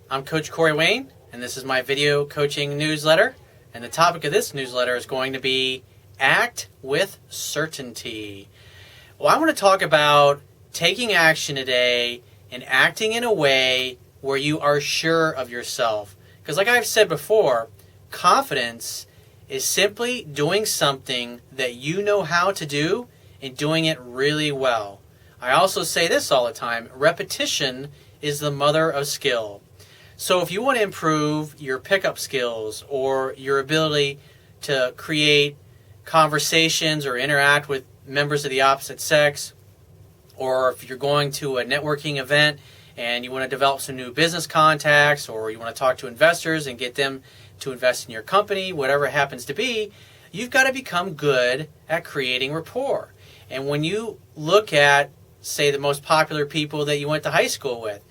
I'm Coach Corey Wayne, and this is my video coaching newsletter. And the topic of this newsletter is going to be Act with Certainty. Well, I want to talk about taking action today and acting in a way where you are sure of yourself. Because like I've said before, confidence is simply doing something that you know how to do and doing it really well. I also say this all the time, repetition is the mother of skill. So if you want to improve your pickup skills or your ability to create conversations or interact with members of the opposite sex, or if you're going to a networking event and you want to develop some new business contacts, or you want to talk to investors and get them to invest in your company, whatever it happens to be, you've got to become good at creating rapport. And when you look at, say, the most popular people that you went to high school with,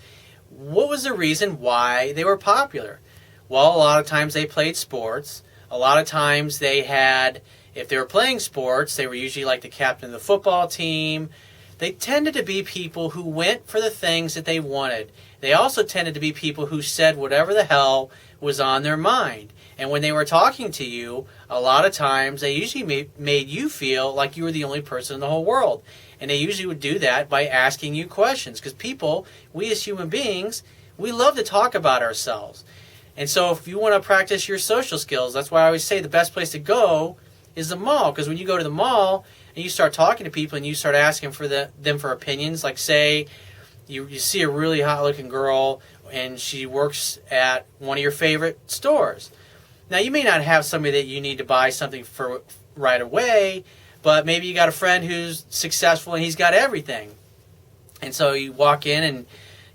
what was the reason why they were popular? Well, a lot of times they played sports. A lot of times they had, if they were playing sports, they were usually like the captain of the football team. They tended to be people who went for the things that they wanted. They also tended to be people who said whatever the hell was on their mind. And when they were talking to you, a lot of times they usually made you feel like you were the only person in the whole world. And they usually would do that by asking you questions. Because people, we as human beings, we love to talk about ourselves. And so if you want to practice your social skills, that's why I always say the best place to go is the mall. Because when you go to the mall and you start talking to people and you start asking for them for opinions, like say you see a really hot looking girl and she works at one of your favorite stores. Now you may not have somebody that you need to buy something for right away, but maybe you got a friend who's successful and he's got everything. And so you walk in and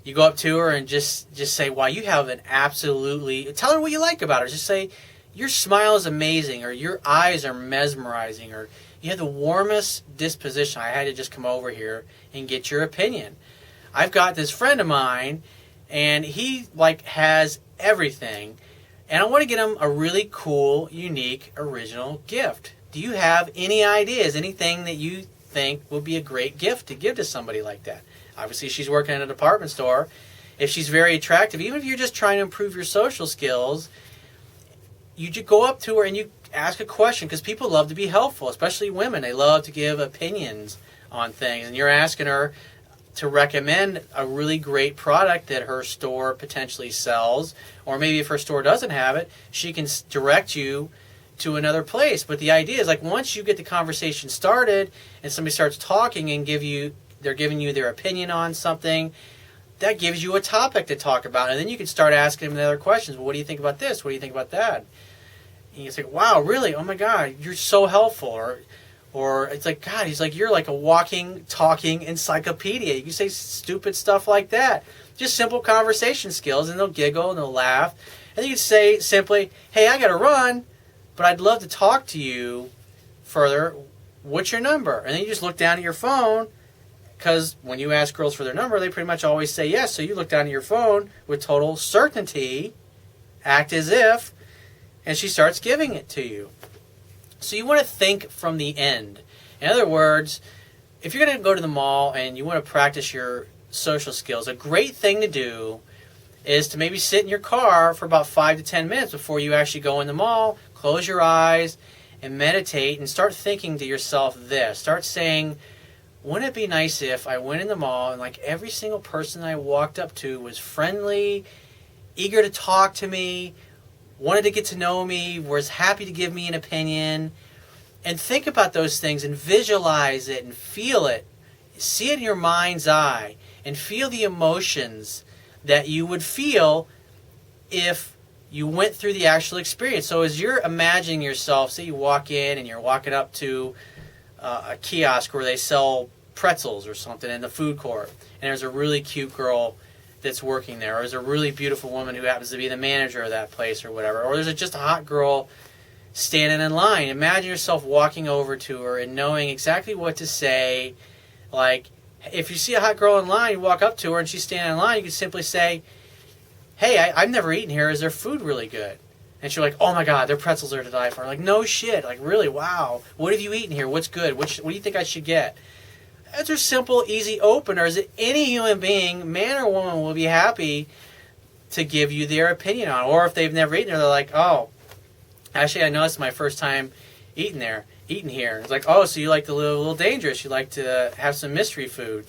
you go up to her and just say, wow, you have an absolutely, tell her what you like about her. Just say, your smile is amazing, or your eyes are mesmerizing, or you have the warmest disposition. I had to just come over here and get your opinion. I've got this friend of mine and he has everything, and I want to get him a really cool, unique, original gift. Do you have any ideas, anything that you think would be a great gift to give to somebody like that? Obviously, she's working in a department store. If she's very attractive, even if you're just trying to improve your social skills, you just go up to her and you ask a question, because people love to be helpful, especially women. They love to give opinions on things. And you're asking her to recommend a really great product that her store potentially sells, or maybe if her store doesn't have it, she can direct you to another place. But the idea is, like, once you get the conversation started and somebody starts talking and they're giving you their opinion on something, that gives you a topic to talk about, and then you can start asking them other questions. Well, what do you think about this? What do you think about that? And you say, wow, really? Oh my God, you're so helpful. Or it's like, God, he's like, you're like a walking, talking encyclopedia. You can say stupid stuff like that. Just simple conversation skills, and they'll giggle and they'll laugh. And you can say simply, hey, I got to run, but I'd love to talk to you further. What's your number? And then you just look down at your phone, because when you ask girls for their number, they pretty much always say yes. So you look down at your phone with total certainty, act as if, and she starts giving it to you. So you want to think from the end. In other words, if you're going to go to the mall and you want to practice your social skills, a great thing to do is to maybe sit in your car for about 5 to 10 minutes before you actually go in the mall, close your eyes, and meditate, and start thinking to yourself this. Start saying, wouldn't it be nice if I went in the mall and like every single person I walked up to was friendly, eager to talk to me, wanted to get to know me, was happy to give me an opinion. And think about those things and visualize it and feel it. See it in your mind's eye and feel the emotions that you would feel if you went through the actual experience. So as you're imagining yourself, say you walk in and you're walking up to a kiosk where they sell pretzels or something in the food court, and there's a really cute girl that's working there, or there's a really beautiful woman who happens to be the manager of that place or whatever, or there's just a hot girl standing in line. Imagine yourself walking over to her and knowing exactly what to say. Like, if you see a hot girl in line, you walk up to her and she's standing in line, you can simply say, hey, I've never eaten here. Is their food really good? And she's like, oh my God, their pretzels are to die for. Like, no shit. Like, really? Wow. What have you eaten here? What's good? What do you think I should get? That's a simple, easy openers that any human being, man or woman, will be happy to give you their opinion on it. Or if they've never eaten there, they're like, oh, actually, I know it's my first time eating here. It's like, oh, so you like the little dangerous. You like to have some mystery food.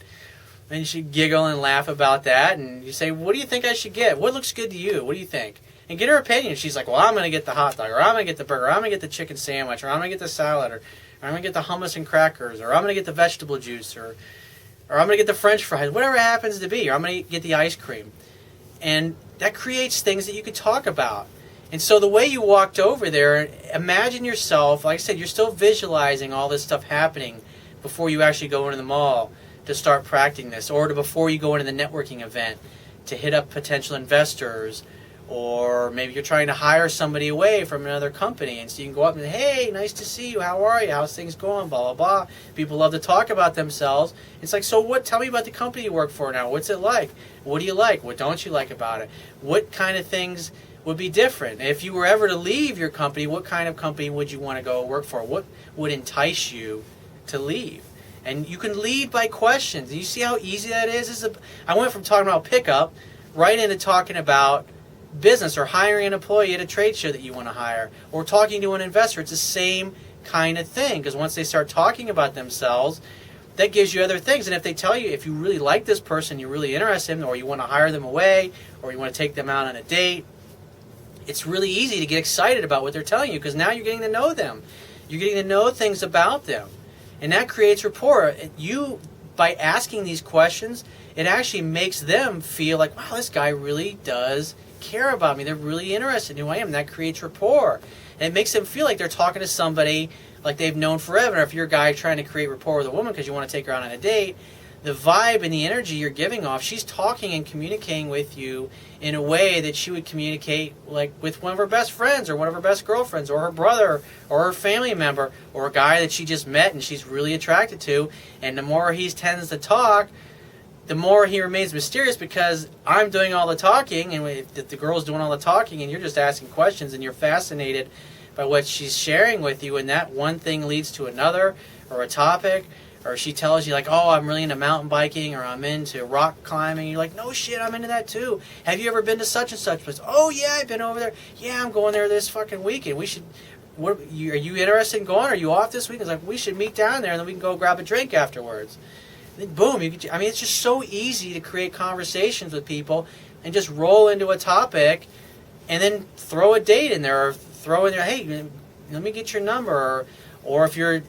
And you should giggle and laugh about that. And you say, what do you think I should get? What looks good to you? What do you think? And get her opinion. She's like, well, I'm going to get the hot dog, or I'm going to get the burger, or I'm going to get the chicken sandwich, or I'm going to get the salad, or I'm going to get the hummus and crackers, or I'm going to get the vegetable juice, or I'm going to get the French fries, whatever it happens to be, or I'm going to get the ice cream. And that creates things that you could talk about. And so the way you walked over there, imagine yourself, like I said, you're still visualizing all this stuff happening before you actually go into the mall to start practicing this, or before you go into the networking event to hit up potential investors, or maybe you're trying to hire somebody away from another company, and so you can go up and say, hey, nice to see you, how are you, how's things going, blah, blah, blah. People love to talk about themselves. It's like, so what, tell me about the company you work for now, what's it like, what do you like, what don't you like about it, what kind of things would be different. If you were ever to leave your company, what kind of company would you want to go work for, what would entice you to leave? And you can lead by questions. And you see how easy that is? I went from talking about pickup right into talking about business, or hiring an employee at a trade show that you want to hire, or talking to an investor. It's the same kind of thing, because once they start talking about themselves, that gives you other things. And if they tell you, if you really like this person, you're really interested in them, or you want to hire them away, or you want to take them out on a date, it's really easy to get excited about what they're telling you, because now you're getting to know them. You're getting to know things about them. And that creates rapport. By asking these questions, it actually makes them feel like, wow, this guy really does care about me. They're really interested in who I am. And that creates rapport. And it makes them feel like they're talking to somebody like they've known forever. Or if you're a guy trying to create rapport with a woman because you want to take her out on a date, the vibe and the energy you're giving off, she's talking and communicating with you in a way that she would communicate like with one of her best friends, or one of her best girlfriends, or her brother, or her family member, or a guy that she just met and she's really attracted to. And the more he tends to talk, the more he remains mysterious, because I'm doing all the talking, and if the girl's doing all the talking, and you're just asking questions, and you're fascinated by what she's sharing with you, and that one thing leads to another, or a topic, or she tells you like, oh, I'm really into mountain biking, or I'm into rock climbing. You're like, no shit, I'm into that too. Have you ever been to such and such place? Oh yeah, I've been over there. Yeah, I'm going there this fucking weekend. We should. Are you interested in going? Are you off this week? It's like, we should meet down there, and then we can go grab a drink afterwards. And then boom, it's just so easy to create conversations with people and just roll into a topic, and then throw a date in there, or throw in there, hey, let me get your number. Or if you're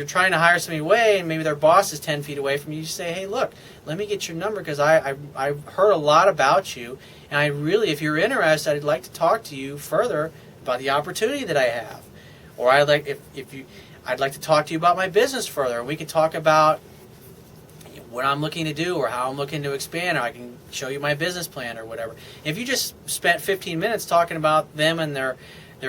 trying to hire somebody away and maybe their boss is 10 feet away from you, you say, hey, look, let me get your number, because I've heard a lot about you, and I really, if you're interested, I'd like to talk to you further about the opportunity that I have. Or I'd like to talk to you about my business further, and we can talk about what I'm looking to do, or how I'm looking to expand, or I can show you my business plan, or whatever. If you just spent 15 minutes talking about them and their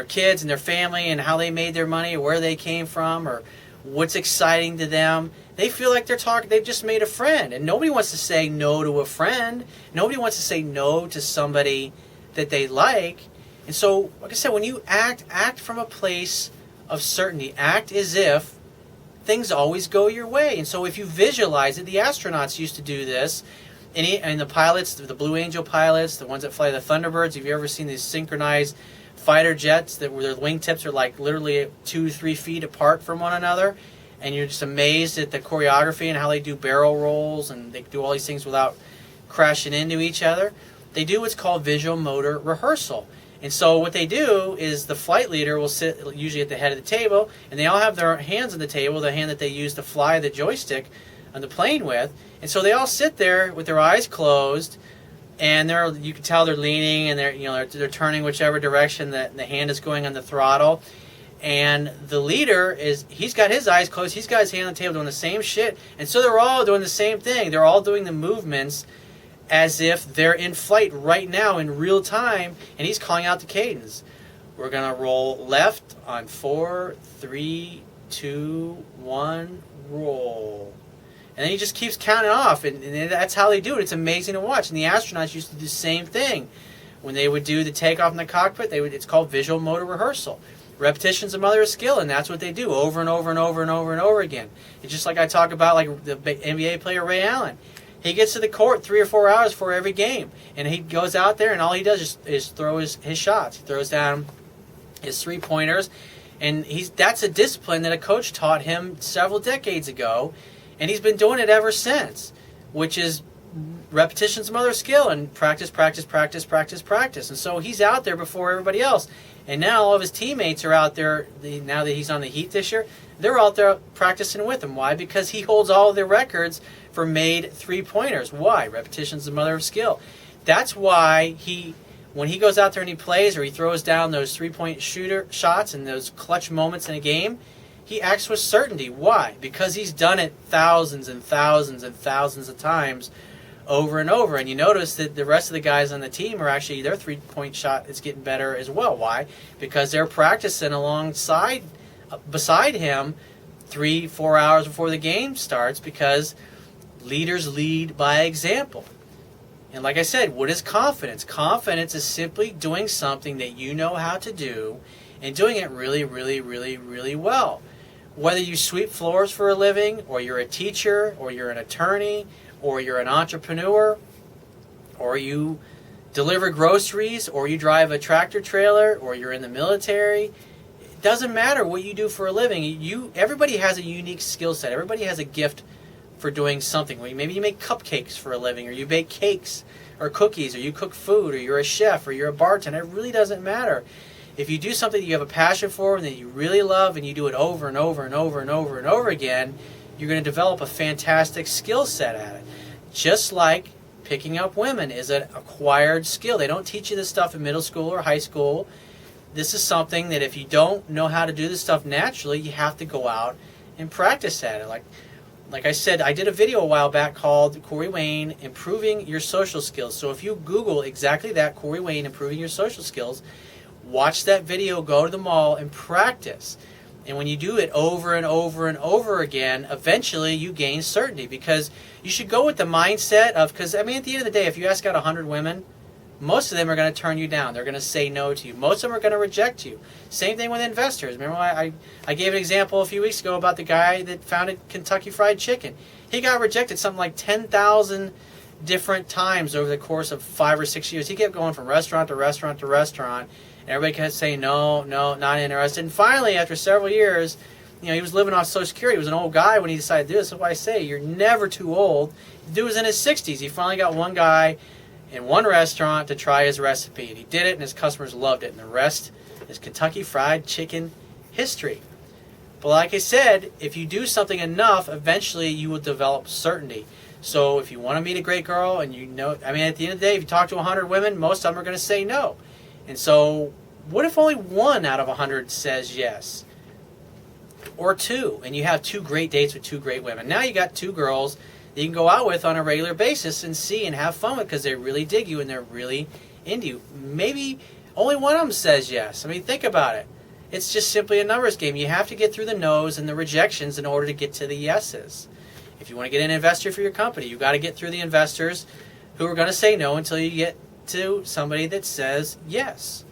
kids and their family, and how they made their money, or where they came from, or what's exciting to them, they feel like they've just made a friend. And nobody wants to say no to a friend. Nobody wants to say no to somebody that they like. And so, like I said, when you act from a place of certainty. Act as if things always go your way. And so if you visualize it, the astronauts used to do this. And the pilots, the Blue Angel pilots, the ones that fly the Thunderbirds, have you ever seen these synchronized fighter jets where their wingtips are like literally 2-3 feet apart from one another, and you're just amazed at the choreography and how they do barrel rolls, and they do all these things without crashing into each other? They do what's called visual motor rehearsal. And so what they do is the flight leader will sit usually at the head of the table, and they all have their hands on the table, the hand that they use to fly the joystick on the plane with. And so they all sit there with their eyes closed, and you can tell they're leaning, and they're turning whichever direction that the hand is going on the throttle. And the leader he's got his eyes closed, he's got his hand on the table doing the same shit, and so they're all doing the same thing. They're all doing the movements as if they're in flight right now in real time, and he's calling out the cadence. We're going to roll left on 4, 3, 2, 1, roll. And then he just keeps counting off, and that's how they do it. It's amazing to watch. And the astronauts used to do the same thing. When they would do the takeoff in the cockpit, it's called visual motor rehearsal. Repetition's the mother of skill, and that's what they do over and over and over and over and over again. It's just like I talk about, like the NBA player Ray Allen. He gets to the court 3 or 4 hours for every game, and he goes out there, and all he does is throw his shots. He throws down his three-pointers, and that's a discipline that a coach taught him several decades ago, and he's been doing it ever since, which is repetition's the mother of skill, and practice, practice, practice, practice, practice. And so he's out there before everybody else. And now all of his teammates are out there, now that he's on the Heat this year, they're out there practicing with him. Why? Because he holds all of the records for made three-pointers. Why? Repetition's the mother of skill. That's why when he goes out there and he plays, or he throws down those three-point shooter shots and those clutch moments in a game, he acts with certainty. Why? Because he's done it thousands and thousands and thousands of times over and over. And you notice that the rest of the guys on the team are actually, their three-point shot is getting better as well. Why? Because they're practicing beside him 3-4 hours before the game starts, because leaders lead by example. And like I said, what is confidence? Confidence is simply doing something that you know how to do and doing it really, really, really, really well. Whether you sweep floors for a living, or you're a teacher, or you're an attorney, or you're an entrepreneur, or you deliver groceries, or you drive a tractor trailer, or you're in the military, it doesn't matter what you do for a living. Everybody has a unique skill set. Everybody has a gift for doing something. Maybe you make cupcakes for a living, or you bake cakes or cookies, or you cook food, or you're a chef, or you're a bartender. It really doesn't matter. If you do something that you have a passion for and that you really love, and you do it over and over and over and over and over again, you're going to develop a fantastic skill set at it. Just like picking up women is an acquired skill. They don't teach you this stuff in middle school or high school. This is something that if you don't know how to do this stuff naturally, you have to go out and practice at it. Like I said, I did a video a while back called Corey Wayne, Improving Your Social Skills. So if you Google exactly that, Corey Wayne, Improving Your Social Skills, watch that video, go to the mall, and practice. And when you do it over and over and over again, eventually you gain certainty, because you should go with the mindset of, because at the end of the day, if you ask out 100 women, most of them are going to turn you down. They're going to say no to you. Most of them are going to reject you. Same thing with investors. Remember I gave an example a few weeks ago about the guy that founded Kentucky Fried Chicken. He got rejected something like 10,000 different times over the course of 5 or 6 years. He kept going from restaurant to restaurant to restaurant. And everybody kept saying, no, not interested. And finally, after several years, he was living off Social Security. He was an old guy when he decided to do this. That's why I say you're never too old. The dude was in his 60s. He finally got one guy in one restaurant to try his recipe. And he did it, and his customers loved it. And the rest is Kentucky Fried Chicken history. But like I said, if you do something enough, eventually you will develop certainty. So if you want to meet a great girl, and at the end of the day, if you talk to 100 women, most of them are going to say no. And so, what if only 1 out of 100 says yes? Or 2, and you have 2 great dates with 2 great women. Now you got 2 girls that you can go out with on a regular basis and see and have fun with, because they really dig you and they're really into you. Maybe only one of them says yes. Think about it. It's just simply a numbers game. You have to get through the no's and the rejections in order to get to the yeses. If you want to get an investor for your company, you've got to get through the investors who are going to say no until you get to somebody that says yes.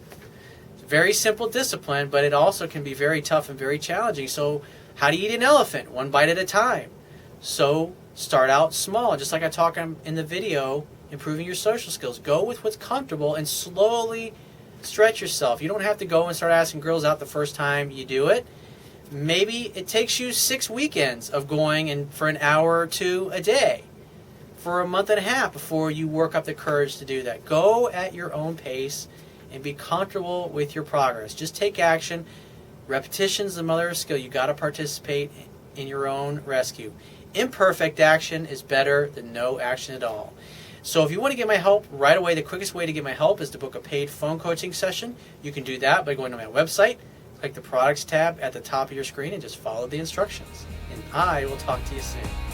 It's a very simple discipline, but it also can be very tough and very challenging. So how do you eat an elephant? 1 bite at a time. So start out small. Just like I talk in the video, Improving Your Social Skills. Go with what's comfortable and slowly stretch yourself. You don't have to go and start asking girls out the first time you do it. Maybe it takes you 6 weekends of going and for an hour or 2 a day, for a month and a half, before you work up the courage to do that. Go at your own pace and be comfortable with your progress. Just take action. Repetition's the mother of skill. You got to participate in your own rescue. Imperfect action is better than no action at all. So if you want to get my help right away, the quickest way to get my help is to book a paid phone coaching session. You can do that by going to my website, click the products tab at the top of your screen, and just follow the instructions. And I will talk to you soon.